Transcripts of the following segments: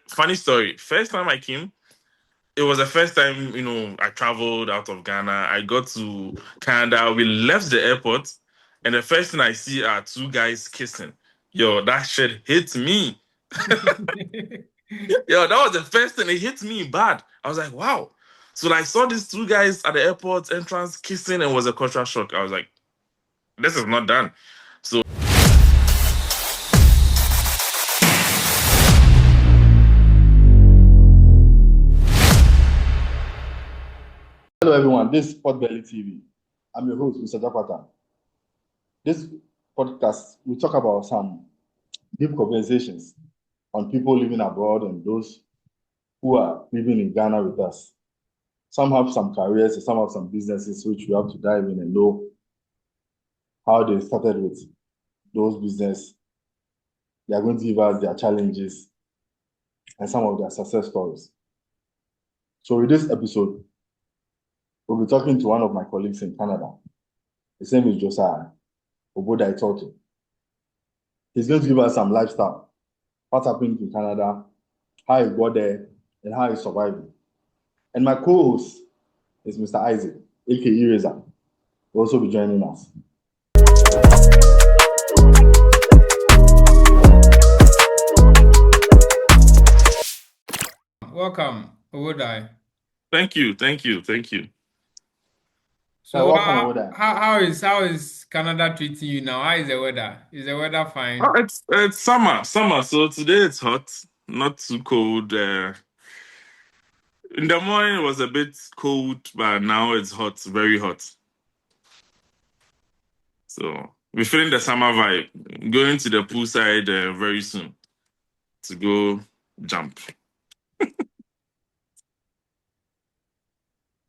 funny story. First time I came, it was the first time, I traveled out of Ghana. I got to Canada. We left the airport, and the first thing I see are two guys kissing. Yo, that shit hit me. Yo, that was the first thing. It hit me bad. I was like, wow. So I saw these two guys at the airport entrance kissing, and it was a cultural shock. I was like, this is not done. So hello everyone, this is Potbelly TV. I'm your host, Mr. Jakwata. This podcast, we talk about some deep conversations on people living abroad and those who are living in Ghana with us. Some have some careers, some have some businesses, which we have to dive in and know how they started with those business. They are going to give us their challenges and some of their success stories. So with this episode, we'll be talking to one of my colleagues in Canada. His name is Josiah Oboda Itoto. He's going to give us some lifestyle, what happened in Canada, how he got there, and how he survived. And my co-host is Mr. Isaac, aka Reza, will also be joining us. Welcome, Owodai. thank you. So welcome, Owodai. how is Canada treating you now? How is the weather? Is the weather fine? Oh, it's summer. So today it's hot, not too cold. In the morning it was a bit cold, but now it's hot, very hot. So we're feeling the summer vibe. Going to the poolside very soon to go jump.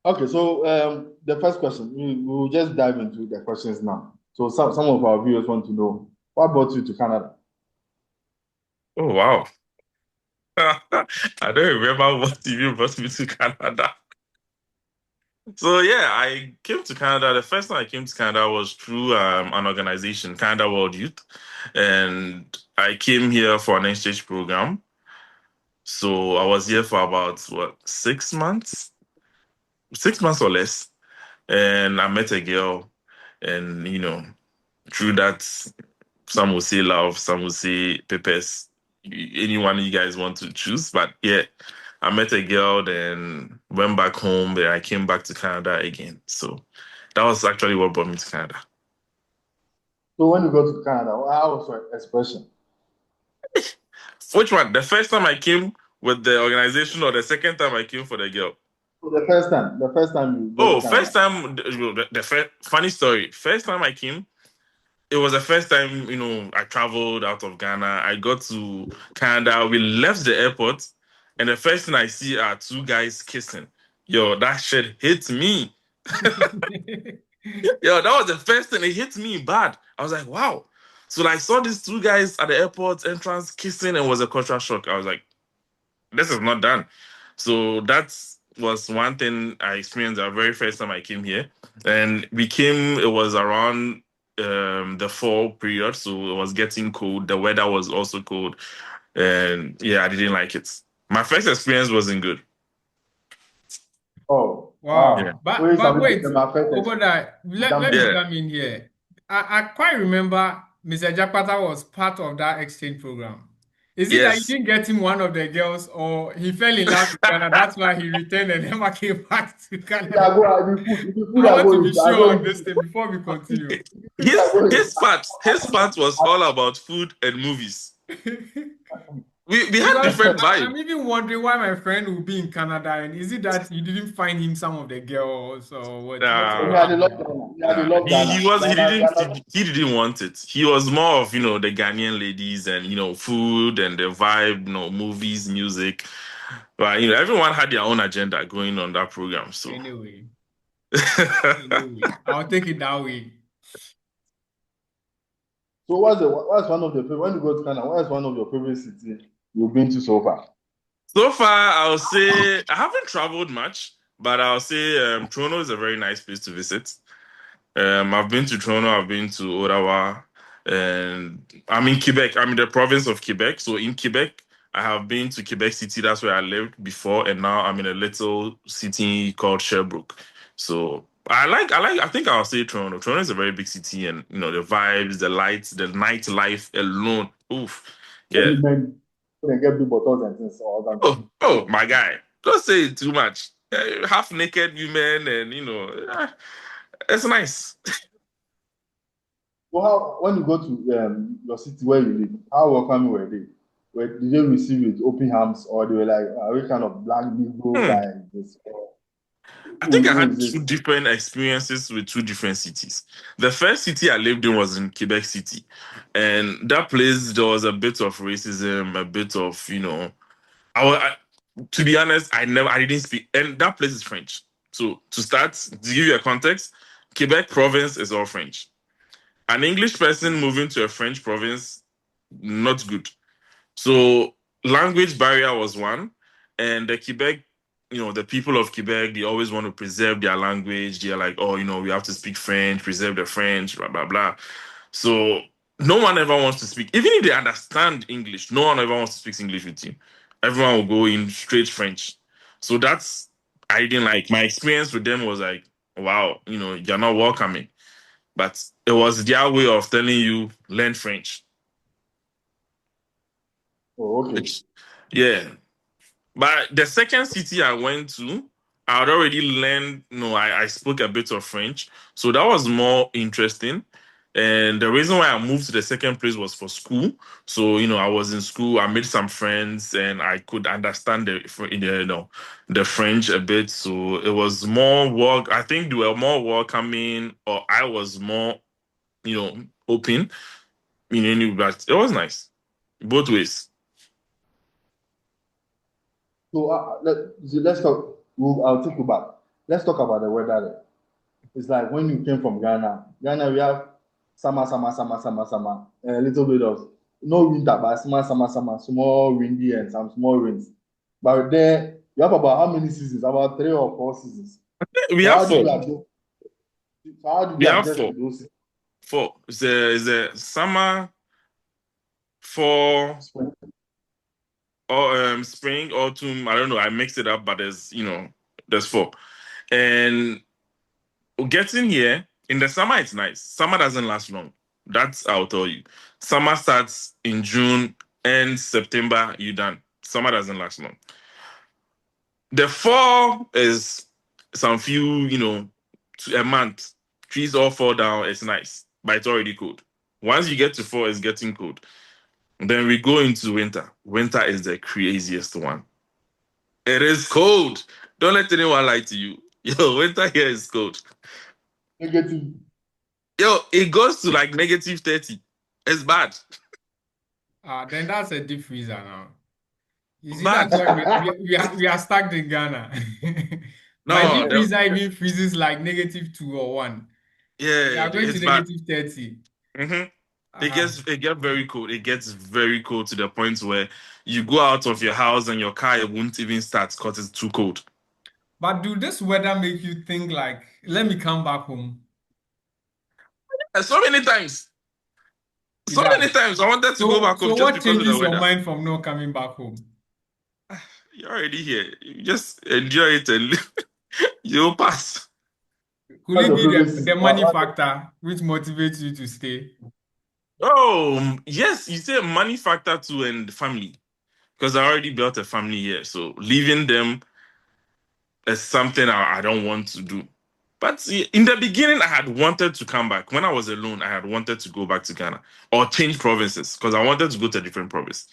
Okay, so the first question, we'll just dive into the questions now. So some of our viewers want to know, what brought you to Canada? Oh wow. I don't remember what even brought me to Canada. So yeah, I came to Canada. The first time I came to Canada was through an organization, Canada World Youth, and I came here for an exchange program. So I was here for about 6 months, 6 months or less, and I met a girl, and through that, some will say love, some will say purpose. Anyone you guys want to choose, but yeah. I met a girl, then went back home, then I came back to Canada again. So that was actually what brought me to Canada. So when you go to Canada, how was your expression? Which one? The first time I came with the organization or the second time I came for the girl? So the first time you go to Canada. First time, the first, funny story. First time I came, it was the first time, I traveled out of Ghana. I got to Canada. We left the airport, and the first thing I see are two guys kissing. Yo, that shit hit me. Yo, that was the first thing. It hit me bad. I was like, wow. So I saw these two guys at the airport entrance kissing, and it was a cultural shock. I was like, this is not done. So that was one thing I experienced the very first time I came here. And it was around the fall period, so it was getting cold. The weather was also cold. And yeah, I didn't like it. My first experience wasn't good. Oh, Wow. Yeah. But wait, Obodai, let me come in here. I quite remember Mr. Jakarta was part of that exchange program. Is it that you didn't get him one of the girls, or he fell in love with Canada? That's why he returned and never came back to Canada. I want to be sure on this thing before we continue. His part was all about food and movies. We had different vibes. I'm even wondering why my friend will be in Canada, and is it that you didn't find him some of the girls or what? He didn't want it. He was more of the Ghanaian ladies and food and the vibe, movies, music. But everyone had their own agenda going on that program. So anyway, I'll take it that way. So what's one of your favorite, when you go to Canada, what is one of your favorite cities you've been to so far? So far, I'll say I haven't traveled much, but I'll say Toronto is a very nice place to visit. I've been to Toronto, I've been to Ottawa, and I'm in Quebec. I'm in the province of Quebec. So in Quebec, I have been to Quebec City. That's where I lived before, and now I'm in a little city called Sherbrooke. So I think I'll say Toronto. Toronto is a very big city, and the vibes, the lights, the nightlife alone. Oof, What do yeah. you mean? When they get big bottles and things, all that thing. Oh, my guy. Don't say it too much. Half naked women, and it's nice. So how, when you go to your city where you live, how welcoming were they? Did they receive you with open arms, or they were like, are we kind of black Negro Hmm. guy? This, I think I who had is two this? different experiences with two different cities. The first city I lived in was in Quebec City. And that place, there was a bit of racism, a bit of, to be honest, I didn't speak. And that place is French. So to start, to give you a context, Quebec province is all French. An English person moving to a French province, not good. So language barrier was one, and the Quebec, the people of Quebec, they always want to preserve their language. They're like, oh, we have to speak French, preserve the French, blah blah blah. So no one ever wants to speak, even if they understand English. No one ever wants to speak English with you. Everyone will go in straight French. So that's I didn't like. My experience with them was like, wow, you're not welcoming. But it was their way of telling you learn French. Oh, okay. Which, yeah. But the second city I went to, I had already learned, I spoke a bit of French. So that was more interesting. And the reason why I moved to the second place was for school. So, I was in school, I made some friends and I could understand the French a bit. So it was more work. I think they were more welcoming, or I was more, open, but it was nice. Both ways. So let's talk. I'll take you back. Let's talk about the weather there. It's like when you came from Ghana. Ghana, we have summer, summer, summer, summer, summer, and a little bit of no winter, but summer, summer, summer, small windy and some small rains. But there, you have about how many seasons? About 3 or 4 seasons. We So have how did four. you adjust? So how did We you have adjust to four. those Four. It's a summer, fall, seasons? or spring, autumn. I don't know. I mixed it up, but there's four. And getting here in the summer, it's nice. Summer doesn't last long. That's I'll tell you. Summer starts in June, and September. You done. Summer doesn't last long. The fall is some few, to a month. Trees all fall down. It's nice, but it's already cold. Once you get to fall, it's getting cold. Then we go into winter. Winter is the craziest one. It is cold. Don't let anyone lie to you. Yo, winter here is cold. Negative. Yo, it goes to like negative 30. It's bad. Then that's a deep freezer now. You see, Bad. that's why we are stuck in Ghana. My No, deep freezer even freezes like -2 or 1. We yeah, are going to it's bad. -30. hmm Uh, it gets very cold. It gets very cold to the point where you go out of your house and your car it won't even start because it's too cold. but do this weather make you think like, let me come back home? And so many times. It So many does. times I wanted to go So, back home so just what because of the changes your weather. mind from not coming back home? You're already here. You just enjoy it and you'll pass. Could What's it your be favorite the season? money factor which motivates you to stay? Oh, yes, you say money factor too and family. Because I already built a family here. So leaving them is something I don't want to do. But see, in the beginning, I had wanted to come back. When I was alone, I had wanted to go back to Ghana or change provinces because I wanted to go to a different province.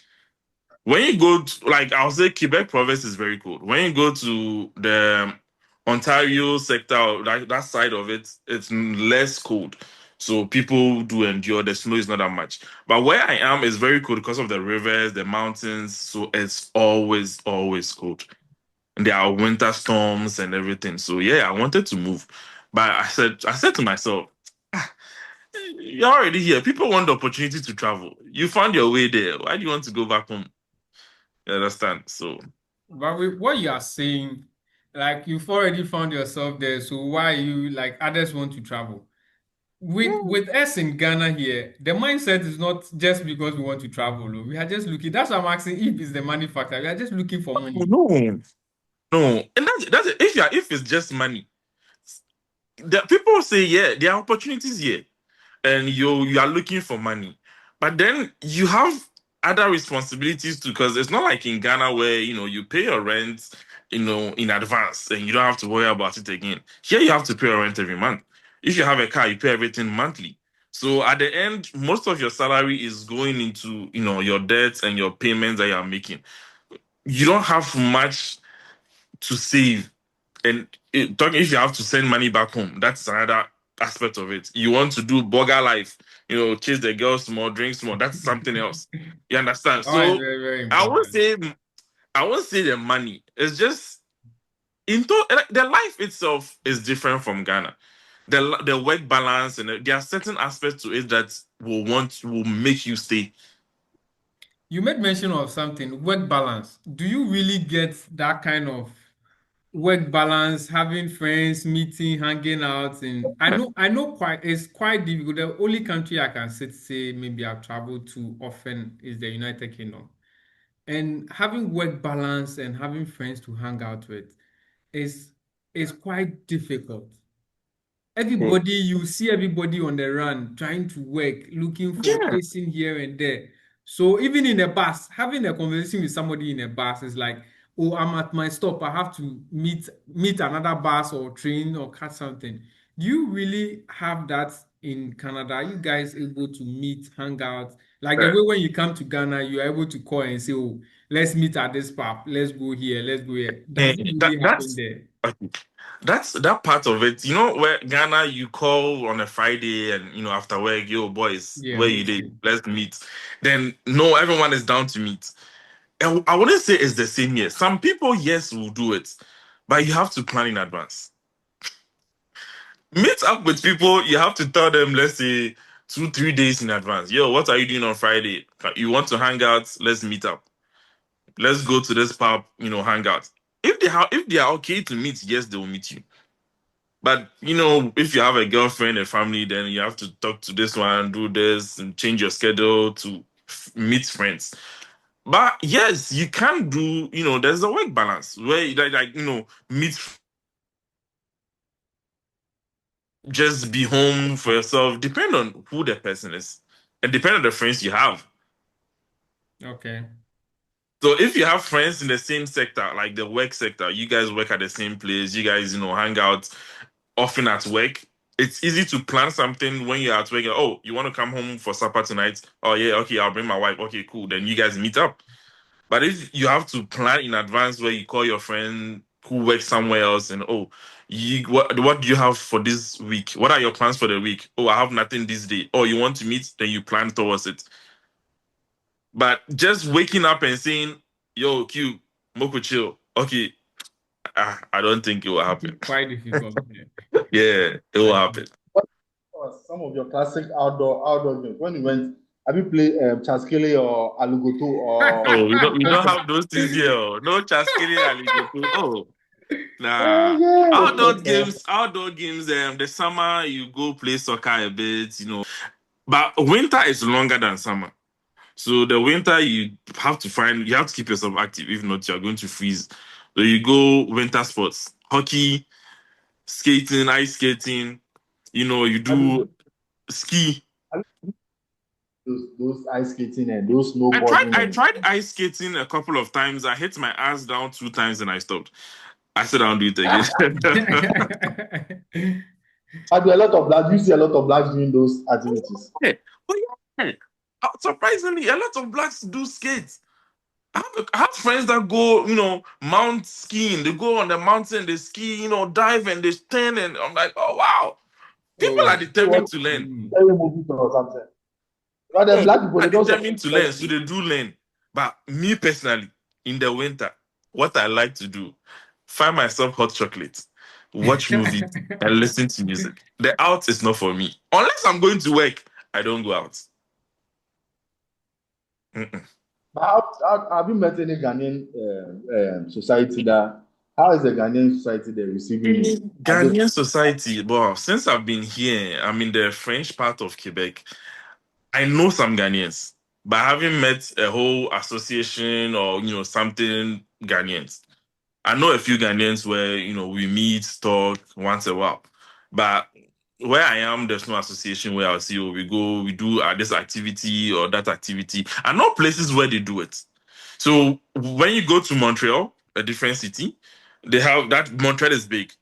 When you go to, like, I'll say Quebec province is very cold. When you go to the Ontario sector, that side of it, it's less cold. So people do endure. The snow is not that much. But where I am is very cold because of the rivers, the mountains. So it's always, always cold. And there are winter storms and everything. So yeah, I wanted to move. But I said to myself, you're already here. People want the opportunity to travel. You found your way there. Why do you want to go back home? You understand? So But with what you are saying, like you've already found yourself there, so why you like others want to travel? with us in Ghana here, the mindset is not just because we want to travel. We are just looking. That's why I'm asking if it's the money factor. We are just looking for money. No, no, and that's it. If it's just money, the people say yeah, there are opportunities here, and you are looking for money, but then you have other responsibilities too, because it's not like in Ghana where you pay your rent in advance and you don't have to worry about it again. Here you have to pay your rent every month. If you have a car, you pay everything monthly. So at the end, most of your salary is going into your debts and your payments that you are making. You don't have much to save. And talking if you have to send money back home, that's another aspect of it. You want to do burger life, chase the girls more, drinks more. That's something else. You understand? Oh, it's So very, very I won't important. say I won't say the money. It's just the life itself is different from Ghana. The work balance and there are certain aspects to it that will make you stay. You made mention of something, work balance. Do you really get that kind of work balance, having friends, meeting, hanging out? And I know it's quite difficult. The only country I can say maybe I've traveled to often is the United Kingdom. And having work balance and having friends to hang out with is is quite difficult. Everybody, you see everybody on the run, trying to work, looking for Yeah. chasing here and there. So even in a bus, having a conversation with somebody in a bus is like, oh, I'm at my stop. I have to meet another bus or train or catch something. Do you really have that in Canada? Are you guys able to meet, hang out? Like the Yeah. way when you come to Ghana, you're able to call and say, oh, let's meet at this pub. Let's go here. Let's go here. Does it That really happen that's there? okay. That's that part of it. Where Ghana you call on a Friday and after work, yo boys, Yeah, where you did? mostly. Let's meet. Then no, everyone is down to meet. And I wouldn't say it's the same here. Some people, yes, will do it, but you have to plan in advance. Meet up with people, you have to tell them, let's say 2, 3 days in advance. Yo, what are you doing on Friday? You want to hang out? Let's meet up. Let's go to this pub, hang out. If they are okay to meet, yes, they will meet you. But if you have a girlfriend, a family, then you have to talk to this one, do this, and change your schedule to meet friends. But yes, you can do. There's a work balance where meet, just be home for yourself. Depend on who the person is, and depend on the friends you have. Okay. So if you have friends in the same sector, like the work sector, you guys work at the same place, you guys, hang out often at work, it's easy to plan something when you're at work. Oh, you want to come home for supper tonight? Oh, yeah, okay, I'll bring my wife. Okay, cool. Then you guys meet up. But if you have to plan in advance where you call your friend who works somewhere else and, oh, what do you have for this week? What are your plans for the week? Oh, I have nothing this day. Oh, you want to meet? Then you plan towards it. But just waking up and saying, yo, Q, Moko chill. Okay, I don't think it will happen. Quite difficult. Yeah. Yeah, it will Quite happen. difficult. What are some of your classic outdoor games? When you went, have you played Chaskele or Alugoto or? Oh, we don't have those things here. Oh. No chaskiri alligator. Oh, Oh nah. yeah. Outdoor games. The summer you go play soccer a bit. But winter is longer than summer. So the winter you have to keep yourself active. If not, you're going to freeze. So you go winter sports, hockey, skating, ice skating. You Have you, do ski. have you those ice skating and those I snowboarding and tried ice skating a couple of times. I hit my ass down 2 times and I stopped. I said I don't do it again. I do a lot of blacks. You see a lot of blacks doing those activities. Yeah. Oh yeah. Surprisingly, a lot of blacks do skate. I have friends that go, mount skiing. They go on the mountain, they ski, dive and they stand, and I'm like, oh wow, people are Oh. They watch determined to learn. scary movies or something. But the Oh, black people people are they don't determined to support learn, so they do learn. But me personally, in the winter, what I like to do, find myself hot chocolate, watch movies, and listen to music. The out is not for me. Unless I'm going to work, I don't go out. Mm-mm. But have you met any Ghanaian society that How is the Ghanaian society there receiving you? Ghanaian society, well, since I've been here, I'm in the French part of Quebec. I know some Ghanaians, but I haven't met a whole association or something Ghanaians. I know a few Ghanaians where we meet, talk once a while, but where I am, there's no association where I'll see, oh, we go, we do this activity or that activity. I know places where they do it. So when you go to Montreal, a different city, they have that. Montreal is big,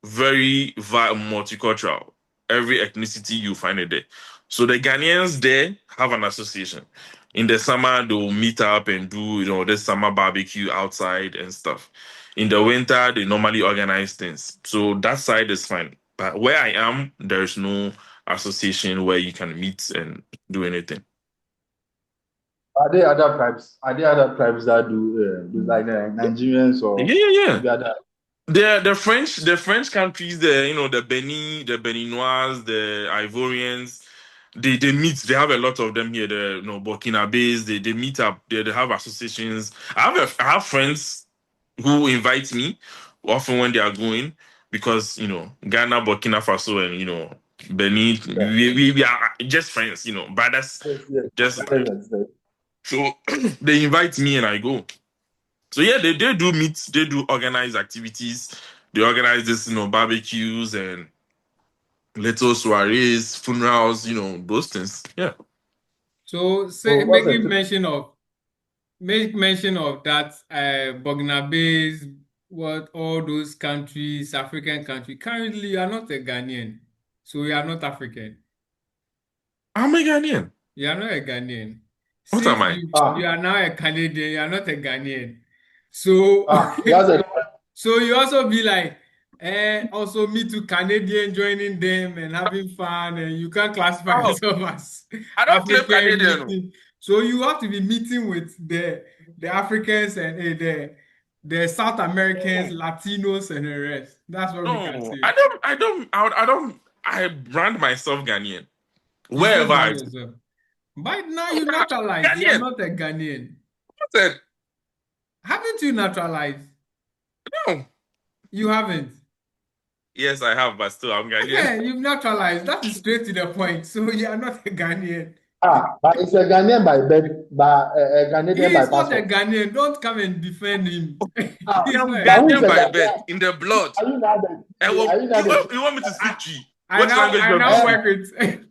very multicultural. Every ethnicity you find it there. So the Ghanaians there have an association. In the summer, they'll meet up and do this summer barbecue outside and stuff. In the winter, they normally organize things. So that side is fine. But where I am, there's no association where you can meet and do anything. Are there other tribes? Are there other tribes that do like the Nigerians or Yeah. the other? The French countries, the Benin, the Beninois, the Ivorians, they meet. They have a lot of them here. The Burkinabes, they meet up. They have associations. I have friends who invite me often when they are going because Ghana, Burkina Faso, and Benin. Yeah. We are just friends. Brothers. Yes. Just Yes. so they invite me and I go. So yeah, they do meet, they do organize activities. They organize this, barbecues and little soirees, funerals, those things. Yeah. So So make mention of that Burkinabes, what all those countries, African countries. Currently, you are not a Ghanaian, so you are not African. I'm a Ghanaian. You are not a Ghanaian. What am Since I? you are now a Canadian, you are not a Ghanaian. So that's a so you also be like, also me too, Canadian joining them and having fun, and you can't classify Oh, yourself as I don't claim African Canadian. meeting. So you have to be meeting with the Africans and the South Americans, Latinos, and the rest. That's what we can No, say. I brand myself Ghanaian. You don't Wherever I brand go. yourself. But now I'm you naturalized. You are Ghanaian. not a Ghanaian. I said, Haven't you naturalized? no. You haven't. Yes, I have, but still I'm Ghanaian. Yeah, you've naturalized. That is straight to the point. So you are not a Ghanaian. but it's a Ghanaian by birth, by a Canadian He by is not a passport. Ghanaian. Don't come and defend him. I He's am not a But who's Ghanaian a Ghanaian. by Ghanaian? birth, in the blood. Are you not the are you You not the want, you want me to I, speak G? What language I you want me now to work speak? with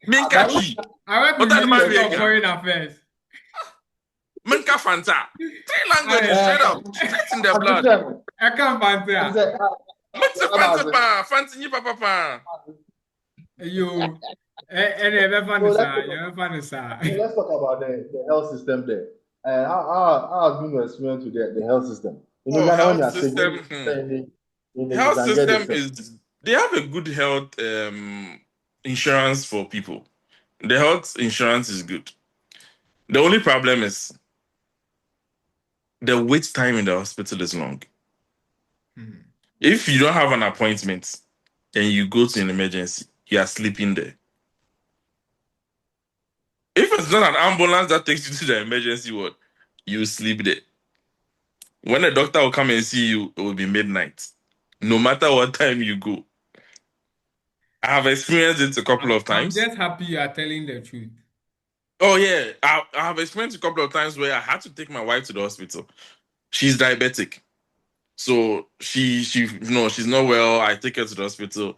Minka but G. I work What with that man Ministry be of again? Foreign Affairs. Minka Fanta. Three languages, I straight up, straight in the blood. I can't it's fancy. Minka Fanta pa, Fanta ni papa pa. You and ever so funny sir. You ever funny sir. let's talk about the health system there. And how has been your experience with the health system? Oh, Ghana when you health are sick, when system. you stay you Health can get system this thing. is they have a good health insurance for people. The health insurance is good. The only problem is the wait time in the hospital is long. If you don't have an appointment and you go to an emergency, you are sleeping there. If it's not an ambulance that takes you to the emergency ward, you sleep there. When the doctor will come and see you, it will be midnight. No matter what time you go. I have experienced it a couple of I'm times. just happy you are telling the truth. Oh yeah, I have experienced a couple of times where I had to take my wife to the hospital. She's diabetic, so she no, she's not well. I take her to the hospital.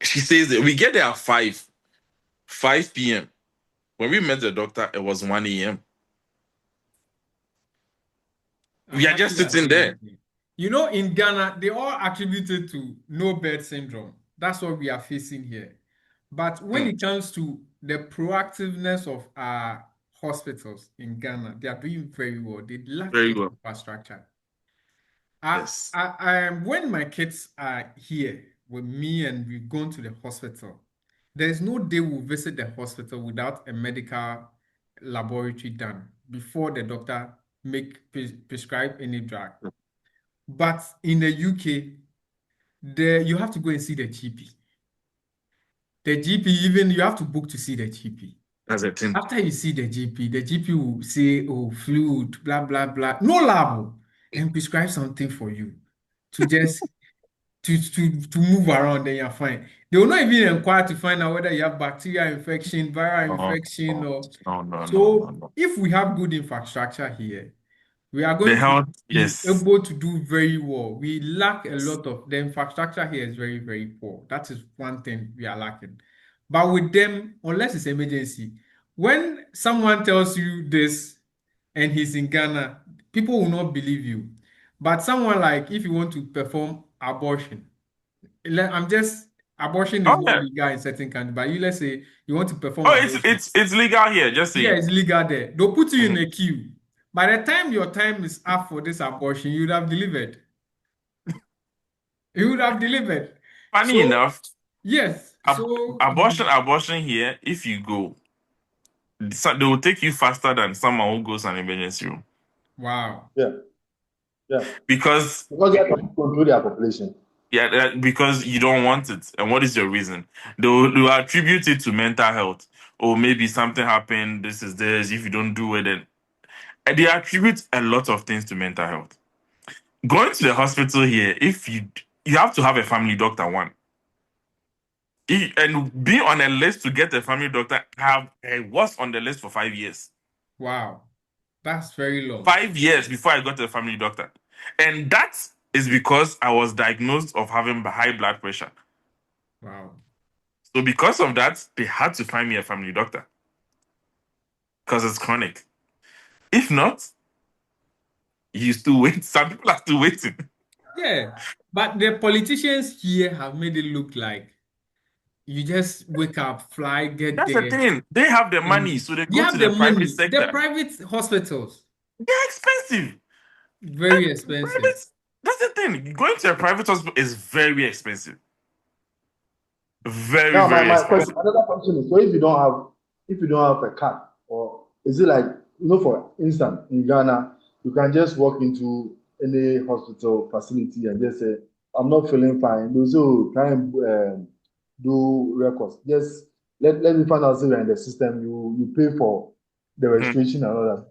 She says that we get there at 5 p.m. When we met the doctor, it was 1 a.m. I'm We are happy just you are sitting saying there. it. You know, in Ghana, they all attributed to no bed syndrome. That's what we are facing here. But when Hmm, it comes to the proactiveness of our hospitals in Ghana, they are doing very well. They lack very the well. infrastructure. Yes, When my kids are here with me and we've gone to the hospital, there's no day we'll visit the hospital without a medical laboratory done before the doctor prescribe any drug. But in the UK, you have to go and see the GP. The GP, even you have to book to see the GP. that's the thing. After you see the GP will say, oh, fluid, blah, blah, blah. No lab. and prescribe something for you to just to move around, then you're fine. They will not even inquire to find out whether you have bacterial infection, viral No, infection, no, or no, no, no, no, so. no. If we have good infrastructure here, we are The going to health, be yes. able to do very well. We lack a lot of the infrastructure here is very, very poor. That is one thing we are lacking. But with them, unless it's emergency, when someone tells you this and he's in Ghana, people will not believe you. But someone like if you want to perform abortion, I'm just abortion is Oh not yeah. legal in certain countries, but you let's say you want to perform Oh, abortion. it's legal here. Just Yeah, saying. it's legal there. They'll put you in Mhm. a queue. By the time your time is up for this abortion, you would have delivered. You would have delivered. Funny So, enough, yes. ab So, abortion here. If you go, they will take you faster than someone who goes an emergency room wow. Yeah, yeah. because Because they have to control their population. yeah, because you don't want it. And what is your reason? They'll attribute it to mental health, or maybe something happened. This is this. If you don't do it, then and they attribute a lot of things to mental health. Going to the hospital here, if you have to have a family doctor one. And being on a list to get a family doctor, I was on the list for 5 years. Wow. That's very long. 5 years before I got a family doctor. And that is because I was diagnosed of having high blood pressure. Wow. So because of that, they had to find me a family doctor because it's chronic. If not, you still wait. Some people are still waiting. Yeah. But the politicians here have made it look like you just wake up, fly, get That's the there, thing. They have the money, and so they you go to have the the private money. The sector. private hospitals, They're expensive. very expensive. Private, that's the thing. Going to a private hospital is very expensive. Very, Now, very my question, expensive. another question is: so if you don't have a card, or is it like for instance, in Ghana, you can just walk into any hospital facility and just say, "I'm not feeling fine." Those who try and do records, just let me find out if you're in the system. You pay for the Mhm. registration and all that.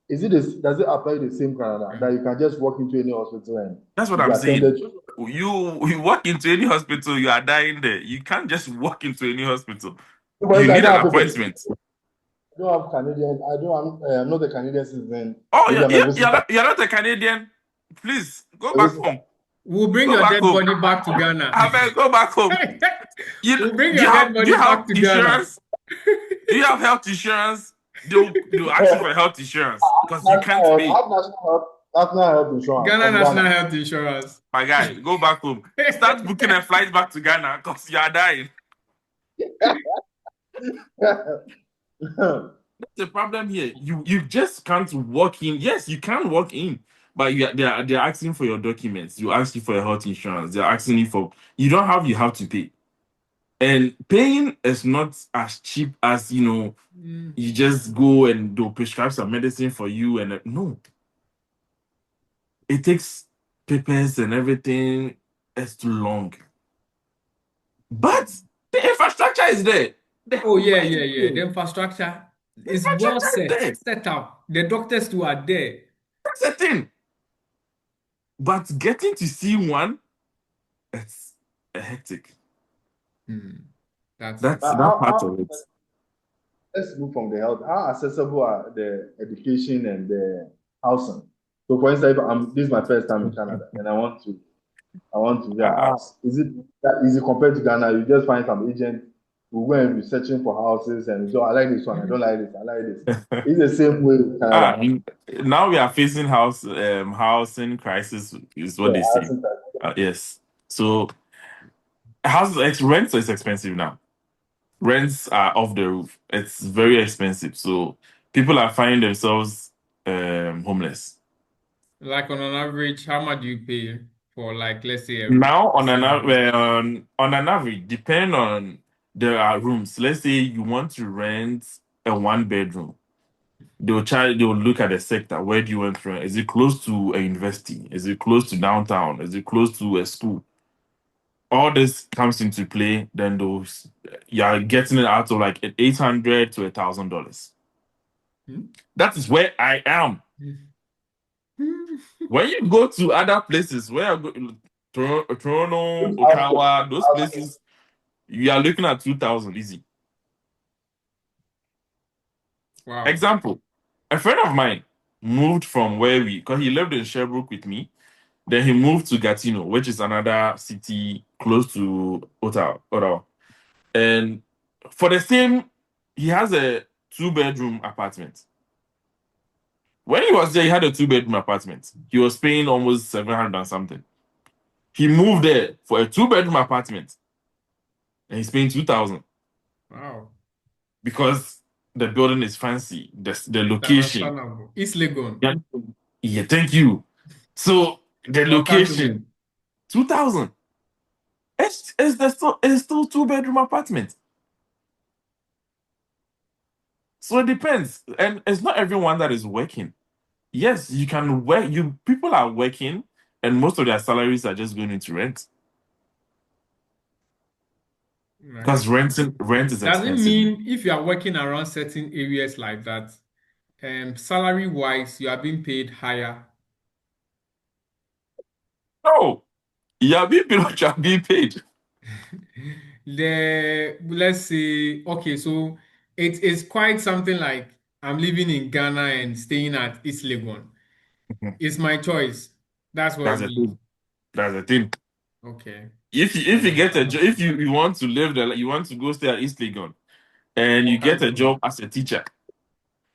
Is it this, does it apply the same Canada that you can just walk into any hospital and That's what you be I'm saying. attended to? You walk into any hospital, you are dying there. You can't just walk into any hospital. For You instance, I need don't an have papers. appointment. I don't have Canadian. I don't. I'm not a Canadian citizen. Oh, Maybe I'm a visitor. you're not a Canadian. Please go A back visitor. home. We'll bring Go your back dead home. body back to Ghana. I beg, go back home. You We'll bring do you your dead have body back to Ghana. insurance? Do you have health insurance? They'll ask you for health insurance because you National can't health. I pay. have national health insurance Ghana from National Ghana. Health Insurance. My guy, go back home. Start booking a flight back to Ghana because you are dying. The problem here, you just can't walk in. Yes, you can walk in, but they're asking for your documents. You ask you for your health insurance. They're asking you for you don't have you have to pay, and paying is not as cheap as Mm. you just go and they'll prescribe some medicine for you and no, it takes papers and everything. It's too long, but the infrastructure is there. The Oh yeah, healthcare is yeah, yeah. there. The infrastructure The is well infrastructure is there. set up. The doctors too are there. That's the thing. But getting to see one, it's a hectic. Hmm. That's That's But that part of it. let's move from the health. How accessible are the education and the housing? So, for instance, if this is my first time in Canada, and I want to, yeah. Is it that easy compared to Ghana? You just find some agent who go and be searching for houses, and so I like this one, I don't like this, I like this. It's the same way in Ah, Canada. now we are facing housing crisis is what Yeah, they say. housing type. Yes. So rents is expensive now. Rents are off the roof. It's very expensive. So people are finding themselves homeless. like on an average, how much do you pay for like let's say Now a single? on an average, depending on there are rooms. Let's say you want to rent a one bedroom. They'll look at the sector. Where do you want to rent? Is it close to a university? Is it close to downtown? Is it close to a school? All this comes into play, then those you're getting it out of like $800 to $1,000. Hmm? That is where I am. When you go to other places, where I go, Toronto, Ottawa, those places, you are looking at 2,000 easy. Wow. Example, a friend of mine moved from where because he lived in Sherbrooke with me. Then he moved to Gatineau, which is another city close to Ottawa. And for the same, he has a 2-bedroom apartment. When he was there, he had a 2-bedroom apartment. He was paying almost 700 and something. He moved there for a 2-bedroom apartment, and he's paying 2,000 Wow. because the building is fancy. The location. East Legon. Yeah, yeah, thank you. So the location, 2,000. It's still 2-bedroom apartment. So it depends, and it's not everyone that is working. Yes, you can work. People are working, and most of their salaries are just going into rent because rent is Doesn't expensive. mean if you are working around certain areas like that, salary wise, you are being paid higher. No, you are being paid what you are being paid. Let's say, okay, so it is quite something like I'm living in Ghana and staying at East Legon. It's my choice. That's what it That's the means. thing. That's the thing. Okay. If you get a job, if you want to live there, you want to go stay at East Legon, and you get a job as a teacher.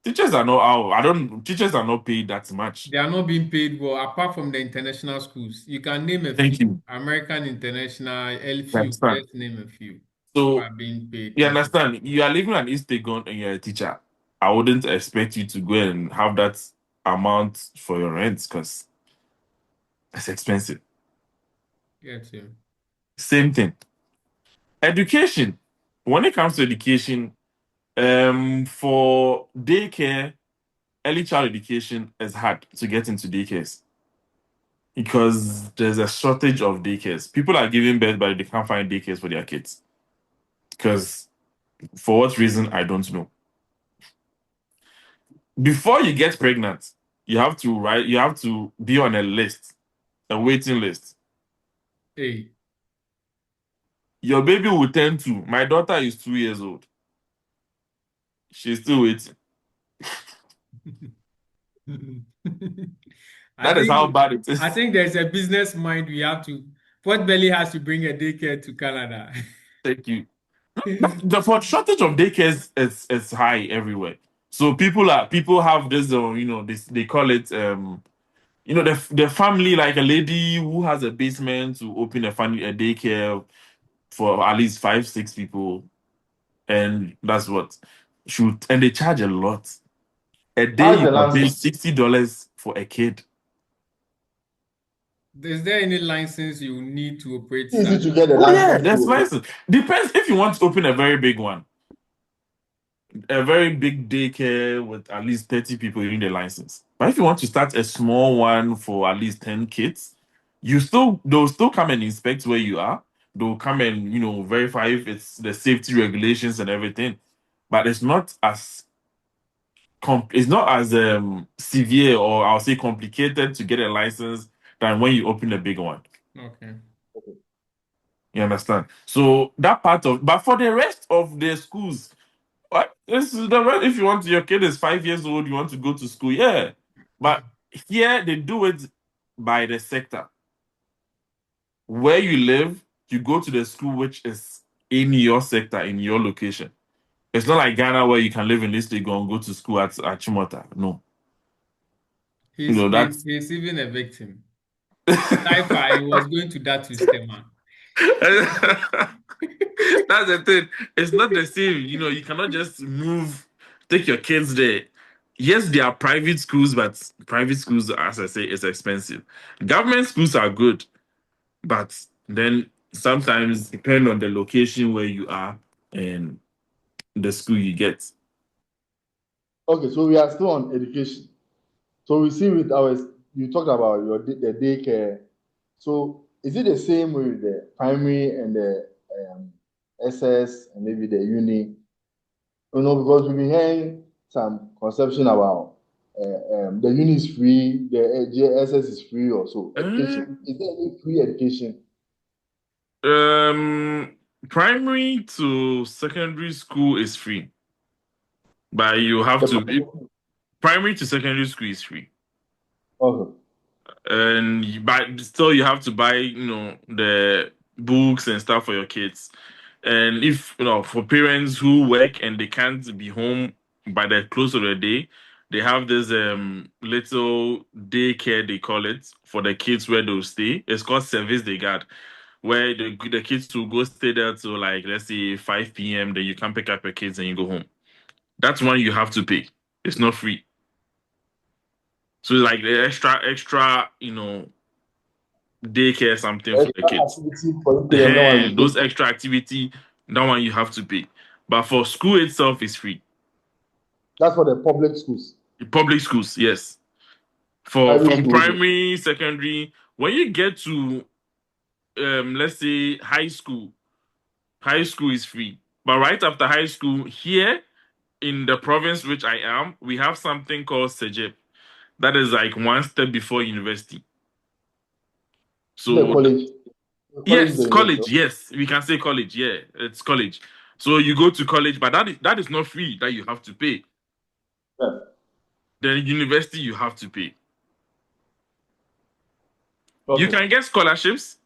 Teachers are not out. I don't. Teachers are not paid that much. They are not being paid well, apart from the international schools. You can name a Thank few. you. American International, You LFU, understand? just name a few who So are being paid. you understand? You are living at East Legon and you're a teacher. I wouldn't expect you to go and have that amount for your rent because it's expensive. Get you. Same thing. Education. When it comes to education, for daycare, early child education is hard to get into daycares because there's a shortage of daycares. People are giving birth, but they can't find daycares for their kids. Because for what reason, I don't know. Before you get pregnant, you have to be on a list, a waiting list. Hey. Your baby will turn 2. My daughter is 2 years old. She's still waiting. I That is how think bad it I is. think there's a business mind we have to. Port Belly has to bring a daycare to Canada. Thank you. The for shortage of daycares is high everywhere. So people have this they call it the family, like a lady who has a basement to open a daycare for at least 5 6 people, and that's what should and they charge a lot. A day How's you the can pay license? $60 for a kid. Is there any license you need to operate Easy such? to get a Oh yeah, license there's too. license. Depends if you want to open a very big one. A very big daycare with at least 30 people, you need a license. But if you want to start a small one for at least 10 kids, they'll still come and inspect where you are. They'll come and verify if it's the safety regulations and everything. But it's not as severe, or I'll say complicated, to get a license than when you open a big one. Okay. You understand? So that part of, but for the rest of the schools, what? This is the rest. If you want your kid is 5 years old, you want to go to school, yeah. But here they do it by the sector. Where you live, you go to the school which is in your sector, in your location. It's not like Ghana where you can live in this league and go to school at Chimota. No. That's He's even a victim. Taifa, he was going to that to Stema. that's the thing. It's not the same. You cannot just take your kids there. Yes, there are private schools, but private schools, as I say, is expensive. Government schools are good, but then sometimes depend on the location where you are and the school you get. Okay, so we are still on education. So we see with you talked about the daycare. So is it the same with the primary and the SS and maybe the uni? Because we've been hearing some conception about the uni is free, the JSS is free also. Education. Is there any free education? Primary to secondary school is free, but you have primary to secondary school is free. Okay. But still you have to buy, the books and stuff for your kids. And if, for parents who work and they can't be home by the close of the day, they have this little daycare, they call it, for the kids where they'll stay. It's called Service They Got, where the kids will go stay there till, like, let's say 5 p.m. Then you can pick up your kids and you go home. That's one you have to pay. It's not free. So like the extra, daycare something for the kids. Those extra activity, that one you have to pay. But for school itself is free. That's for the public schools. The public schools, yes. From primary, secondary, when you get to let's say high school is free. But right after high school, here in the province which I am, we have something called SEJEP. That is like one step before university. So the college. Yes, college. Yes, we can say college. Yeah, it's college. So you go to college, but that is not free. That you have to pay. Yeah. Then university you have to pay. Okay. You can get scholarships,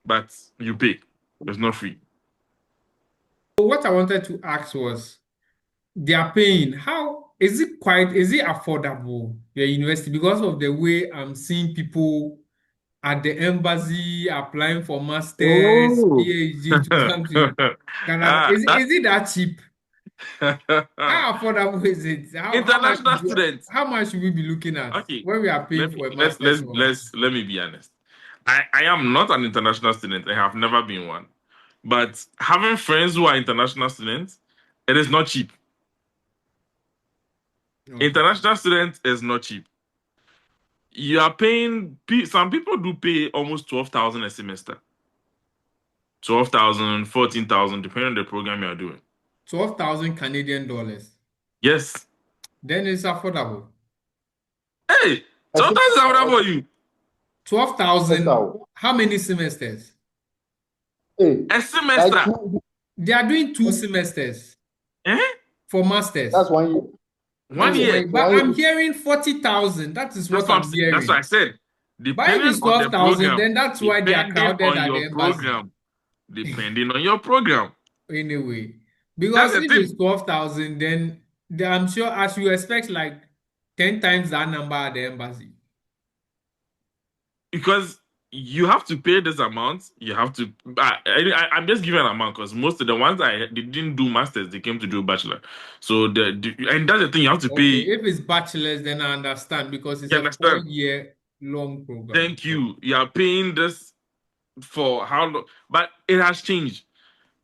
but you pay. It's not free. So what I wanted to ask was, they are paying. How is it affordable, your university? Because of the way I'm seeing people at the embassy applying for masters, PhD to come to Canada. Is it that cheap? How affordable is it? International students. How much should we be looking at when we are paying for a master's? Let me be honest. I am not an international student. I have never been one. But having friends who are international students, it is not cheap. Okay. International student is not cheap. You are paying, some people do pay almost 12,000 a semester. 12,000, 14,000, depending on the program you are doing. 12,000 Canadian dollars. Yes. Then it's affordable. Hey, 12,000 is affordable for you. 12,000. How many semesters? Hey, a semester. They are doing 2 semesters. For masters. That's 1 year. 1 year. But I'm hearing 40,000. That is what I'm hearing. That's what I said. But if it's 12,000, then that's why they are crowded at the embassy. Depending on your program. Anyway, because if it's 12,000, then I'm sure as you expect like 10 times that number at the embassy. Because you have to pay this amount. You have to. I'm just giving an amount because most of the ones they didn't do masters, they came to do bachelor. So and that's the thing, you have to pay. If it's bachelors, then I understand because it's a 4-year long program. Thank you. You are paying this for how long? But it has changed.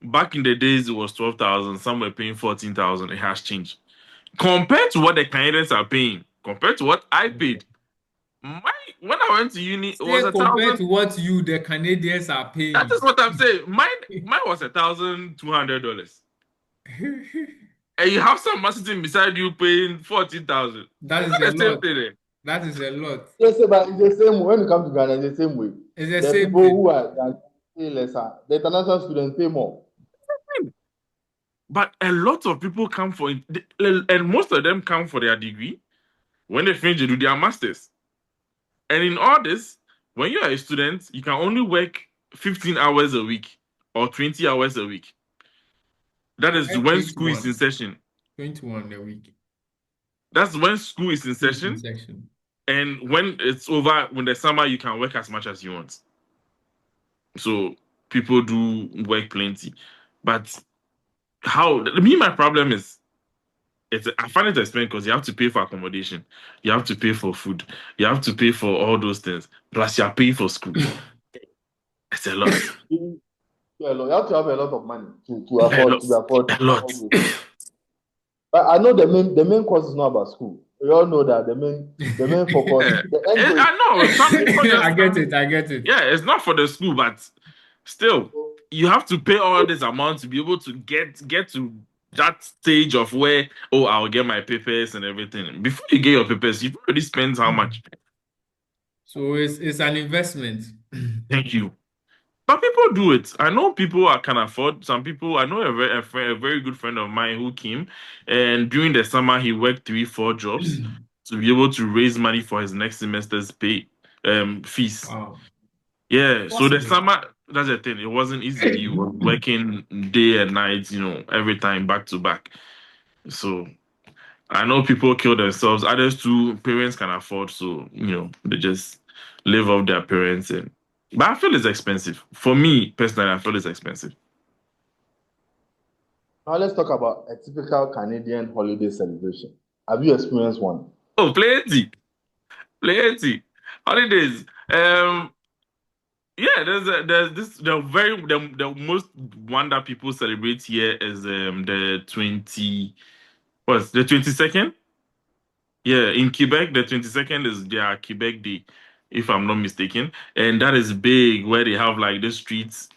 Back in the days, it was 12,000. Some were paying 14,000. It has changed compared to what the Canadians are paying. Compared to what I paid. When I went to uni, it was compared to what the Canadians are paying. That is what I'm saying. Mine was $1,200. And you have some sitting beside you paying 14,000. That is a lot. That is a lot. Yes, but it's the same when you come to Ghana. It's the same way. It's the same people who are pay lesser. The international students pay more. But a lot of people come for it, and most of them come for their degree. When they finish, they do their masters. And in all this, when you are a student, you can only work 15 hours a week or 20 hours a week. That is when 21. School is in session. 21 a week. That's when school is in session. And when it's over, when the summer, you can work as much as you want. So people do work plenty. But my problem is, I find it expensive because you have to pay for accommodation, you have to pay for food, you have to pay for all those things. Plus, you are paying for school. It's a lot. You have to have a lot of money to afford a lot. But I know the main course is not about school. We all know that the main focus. I know. I get it. Yeah, it's not for the school, but still, you have to pay all this amount to be able to get to that stage of where, oh, I'll get my papers and everything. Before you get your papers, you've already spent how much? So it's an investment. Thank you. But people do it. I know people can afford. Some people, I know a very good friend of mine who came, and during the summer he worked 3, 4 jobs to be able to raise money for his next semester's pay fees. Wow. Yeah, so the Possible. summer, that's the thing. It wasn't easy. He was working day and night, every time back to back. So I know people kill themselves. Others too, parents can afford, so they just live off their parents. But I feel it's expensive. For me personally, I feel it's expensive. Now let's talk about a typical Canadian holiday celebration. Have you experienced one? Oh, plenty, plenty holidays. Yeah, there's this the most one that people celebrate here is the 22nd. Yeah, in Quebec, the 22nd is their Quebec Day, if I'm not mistaken. And that is big where they have like the streets,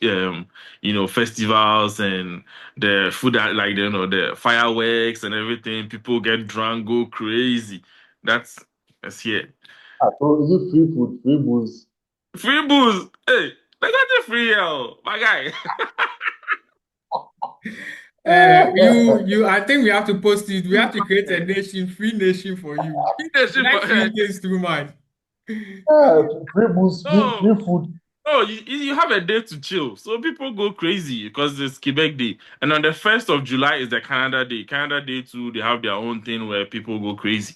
festivals and the food that like the fireworks and everything. People get drunk, go crazy. That's here. So is it free food, free booze? Free booze. Hey, they got the free hell, my guy. I think we have to post it. We have to create a nation, free nation for you. Leadership, Like free things too much. Yeah, free booze, no. free food. Oh, you have a day to chill. So people go crazy because it's Quebec Day. And on the 1st of July is the Canada Day. Canada Day too, they have their own thing where people go crazy.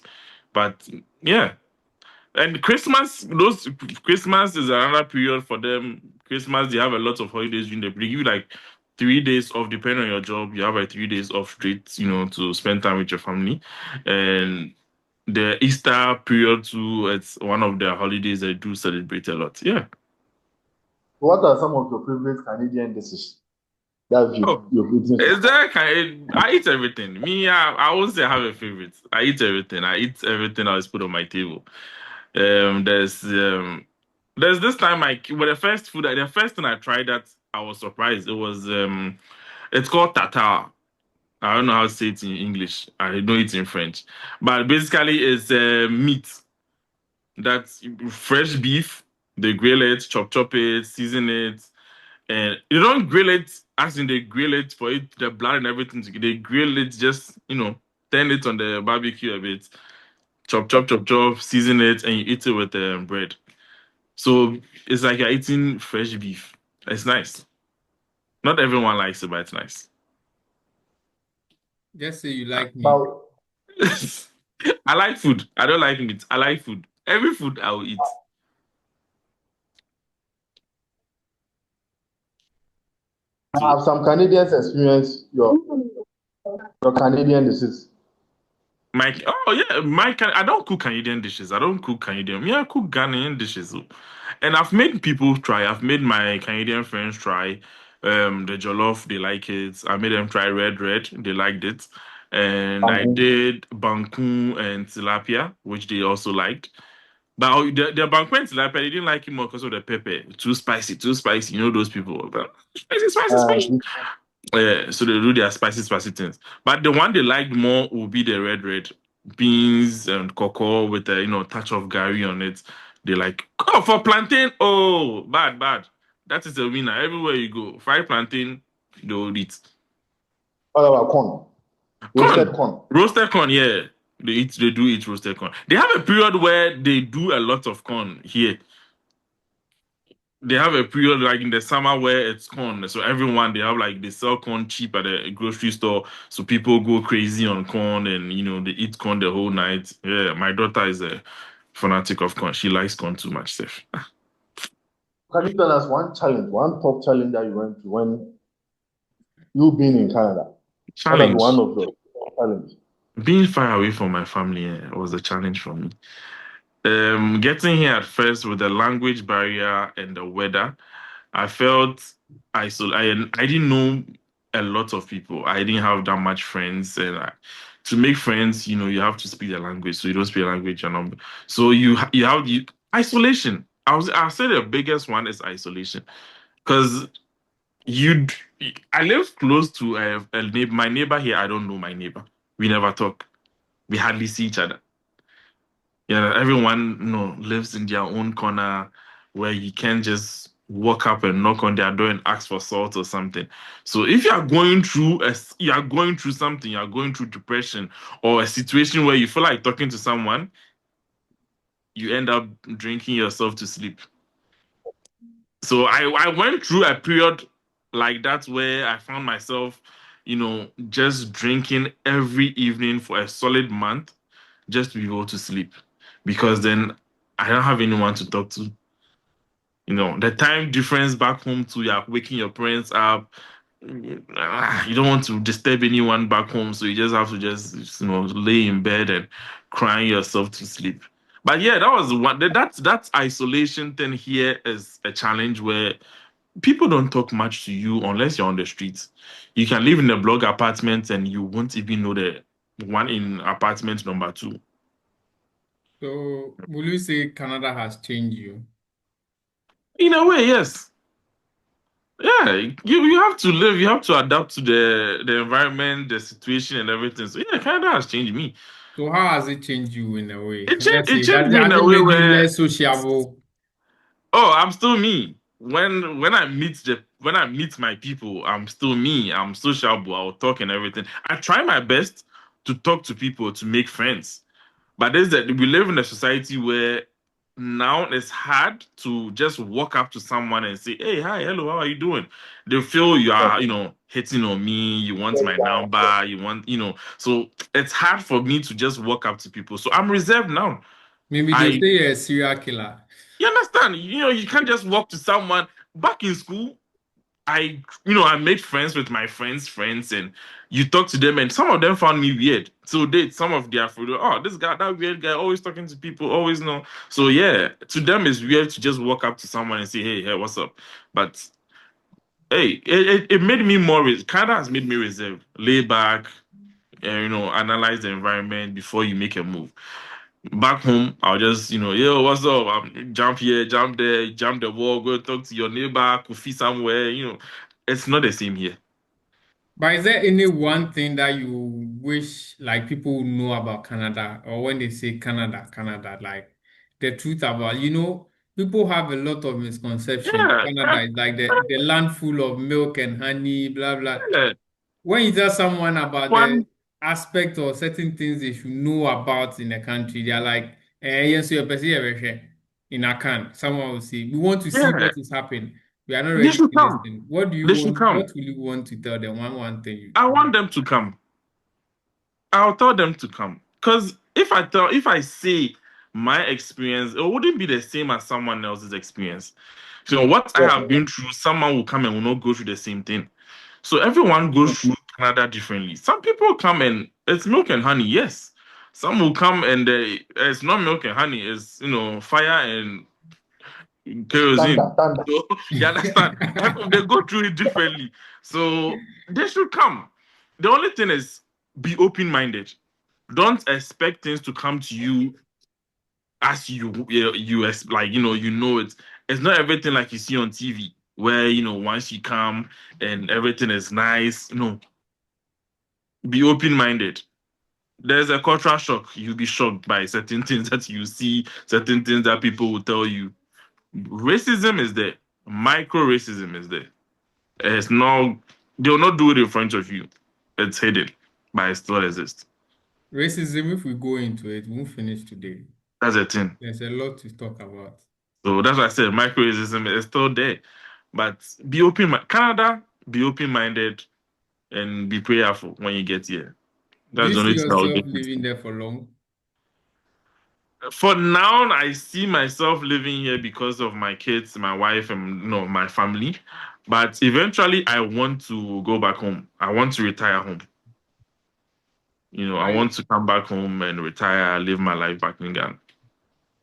But yeah. And Christmas is another period for them. Christmas, they have a lot of holidays during the break. You like 3 days off, depending on your job. You have like 3 days off straight, to spend time with your family. And the Easter period too, it's one of their holidays they do celebrate a lot. Yeah. What are some of your favorite Canadian dishes that Oh, you've eaten? is there I eat everything. Me, I won't say I have a favorite. I eat everything. I eat everything I was put on my table. Um, there's um, there's this time the first thing I tried that I was surprised. It was it's called tartare. I don't know how to say it in English. I know it in French, but basically it's meat. That's fresh beef. They grill it, chop it, season it, and you don't grill it as in they grill it for it, the blood and everything. They grill it just, turn it on the barbecue a bit, chop, season it, and you eat it with bread. So it's like you're eating fresh beef. It's nice. Not everyone likes it, but it's nice. Just say you like me. But I like food. I don't like meat. I like food. Every food I will eat. So have some Canadians experience your Canadian dishes? oh yeah, I don't cook Canadian dishes. I don't cook Canadian. Yeah, I cook Ghanaian dishes. Oh. And I've made people try. I've made my Canadian friends try the jollof. They like it. I made them try red. They liked it. And I did banku and tilapia, which they also liked. But the banku and tilapia, they didn't like it more because of the pepper. Too spicy, too spicy. You know those people. But spicy. So they do their spicy things. But the one they liked more will be the red beans and cocoa with a touch of gari on it. They like for plantain. Oh, bad. That is a winner everywhere you go. Fried plantain, they will eat. What about corn? Roasted corn. Roasted corn. Yeah, They do eat roasted corn. They have a period where they do a lot of corn here. They have a period like in the summer where it's corn. So everyone they sell corn cheap at the grocery store. So people go crazy on corn and they eat corn the whole night. Yeah, my daughter is a fanatic of corn. She likes corn too much, Steph. Can you tell us one top challenge that you went through when you being in Canada? What Challenge. one of the challenge? Being far away from my family was a challenge for me. Getting here at first with the language barrier and the weather, I felt isolated. I didn't know a lot of people. I didn't have that much friends, and to make friends, you have to speak the language. So you don't speak the language, so you have isolation. I say the biggest one is isolation because I live close to my neighbor here. I don't know my neighbor. We never talk. We hardly see each other. Yeah, everyone lives in their own corner where you can't just walk up and knock on their door and ask for salt or something. So if you are going through something, you are going through depression or a situation where you feel like talking to someone, you end up drinking yourself to sleep. So I went through a period like that where I found myself, just drinking every evening for a solid month just to be able to sleep because then I don't have anyone to talk to. The time difference back home to you're waking your parents up. You don't want to disturb anyone back home, so you just have to just lay in bed and crying yourself to sleep. But yeah, that was one that isolation thing here is a challenge where people don't talk much to you unless you're on the streets. You can live in a blog apartment and you won't even know the one in apartment number two. So, will you say Canada has changed you? In a way, yes. Yeah, you have to live, you have to adapt to the environment, the situation, and everything. So yeah, Canada has changed me. So, how has it changed you in a way? It changed Let's it say, changed me in has a it way made you where less sociable? oh, I'm still me. When I meet my people, I'm still me. I'm sociable. I'll talk and everything. I try my best to talk to people to make friends. But there's that we live in a society where now it's hard to just walk up to someone and say, "Hey, hi, hello, how are you doing?" They feel you are, hitting on me. You want my number. You want, So it's hard for me to just walk up to people. So I'm reserved now. Maybe they'll I say you're a serial killer. You understand? You can't just walk to someone. Back in school, I made friends with my friends, and you talk to them, and some of them found me weird. So some of their friends, oh, this guy, that weird guy, always talking to people, always know. So yeah, to them it's weird to just walk up to someone and say, hey, what's up? But hey, it made me Canada has made me reserved, lay back, and analyze the environment before you make a move. Back home, I'll just, yo, what's up? Jump here, jump there, jump the wall, go talk to your neighbor, could feed somewhere. It's not the same here. But is there any one thing that you wish like people would know about Canada, or when they say Canada, Canada, like the truth about, people have a lot of misconceptions. Yeah, Canada is like the land full of milk and honey, blah blah. yeah. When you tell someone about the One, aspect or certain things they should know about in the country, they're like, yes, you're in a can. Someone will say, we want to see yeah, what is happening. We are not they ready should to come. listen. What do you They should want? come. What will you want to tell them? One thing you. I want them to come. I'll tell them to come. Because if I say my experience, it wouldn't be the same as someone else's experience. So what I have been through, someone will come and will not go through the same thing. So everyone goes through Canada differently. Some people come and it's milk and honey, yes. Some will come and it's not milk and honey, it's fire and kerosene. Thunder, thunder. So you understand? They go through it differently. So they should come. The only thing is be open-minded. Don't expect things to come to you as like it's not everything like you see on TV where once you come and everything is nice. No, be open-minded. There's a cultural shock. You'll be shocked by certain things that you see, certain things that people will tell you. Racism is there. Micro racism is there. It's not. They'll not do it in front of you. It's hidden, but it still exists. Racism, if we go into it, we won't finish today. That's the thing. There's a lot to talk about. So that's why I said micro racism is still there. But be open. Canada, be open-minded and be prayerful when you get here. Do That's you the see only thing I'll yourself get you living to. there for long? For now, I see myself living here because of my kids, my wife, and my family. But eventually, I want to go back home. I want to retire home. I Right. want to come back home and retire, live my life back in Ghana.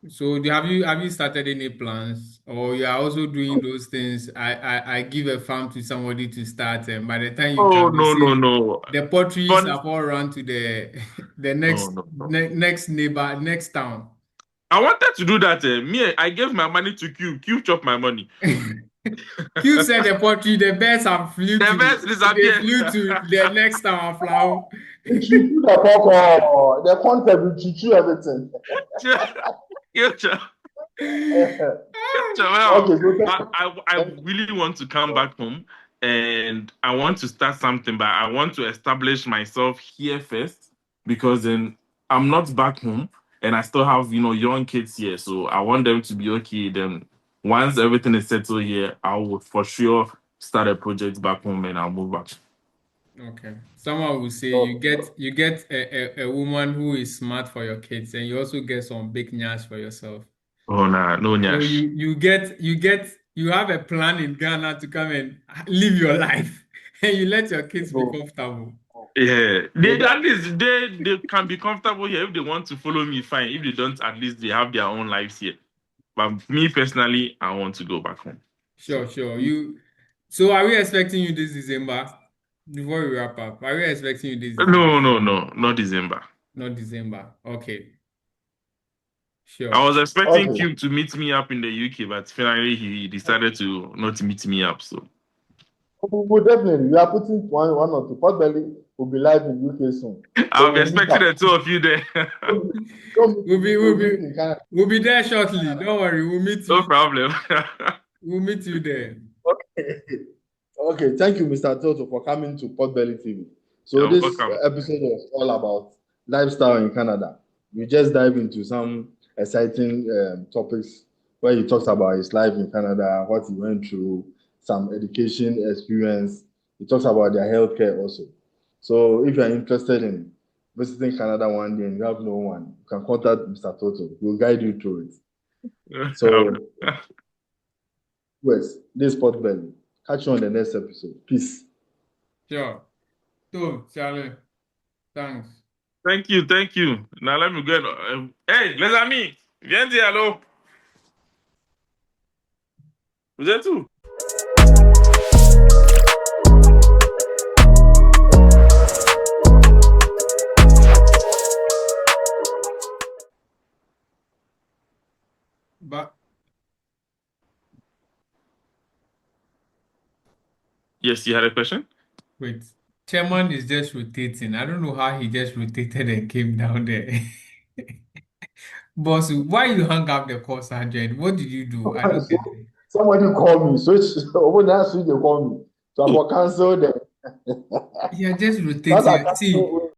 So have you started any plans, or you are also doing those things? I give a farm to somebody to start, and by the time you Oh come, they no, no, say no! the poultries But have all run to the the no, next no, no! next neighbor, next town. I wanted to do that. Me, I gave my money to Cube. Cube chop my money. You said the poultry, the birds have flew The to birds they disappeared. flew to the next town flower. The choo the pork, the concept will choo everything. Well, Okay, so I thank really want to come you. back home and I want to start something, but I want to establish myself here first because then I'm not back home and I still have, young kids here. So I want them to be okay. Then once everything is settled here, I will for sure start a project back home and I'll move back. Okay. Someone will say Okay. you get a woman who is smart for your kids, and you also get some big nyash for yourself. Oh, nah, no So nyash. you have a plan in Ghana to come and live your life, and you let your kids be So, comfortable. Yeah, so they at least they can be comfortable here if they want to follow me. Fine. If they don't, at least they have their own lives here. But me personally, I want to go back home. Sure, sure. So are we expecting you this December? Before we wrap up, are we expecting you this December? No, no, no, not December. Not December. Okay, I sure. was expecting okay. Cube to meet me up in the UK, but finally he decided to not meet me up. So Well, definitely, we are putting one or two. Potbelly will be live in UK soon. So I'll be we'll meet expecting up. the two of you there. Don't We'll meet, be we'll we'll meet be in Canada. we'll be there shortly. Don't worry, we'll meet No you. problem. We'll meet you there. Okay. Okay, thank you, Mr. Toto, for coming to Potbelly TV. So You're this welcome. episode was all about lifestyle in Canada. We just dive into some exciting topics where he talks about his life in Canada, what he went through, some education experience. He talks about their healthcare also. So if you're interested in visiting Canada one day and you have no one, you can contact Mr. Toto. He'll guide you through it. So yes, this is Potbelly. Catch you on the next episode. Peace. Sure. So, Charlie, thanks. Thank you, thank you. Now let me go. Hey, les amis, viens dire allô. Vous êtes où? But Yes, you had a question? wait, chairman is just rotating. I don't know how he just rotated and came down there. Boss, why you hung up the call, Sergeant? What did you do? I don't So get it. somebody called me. So it's over there, so they call me. So I Oh, for cancel them. You're just That I rotating. See, cancel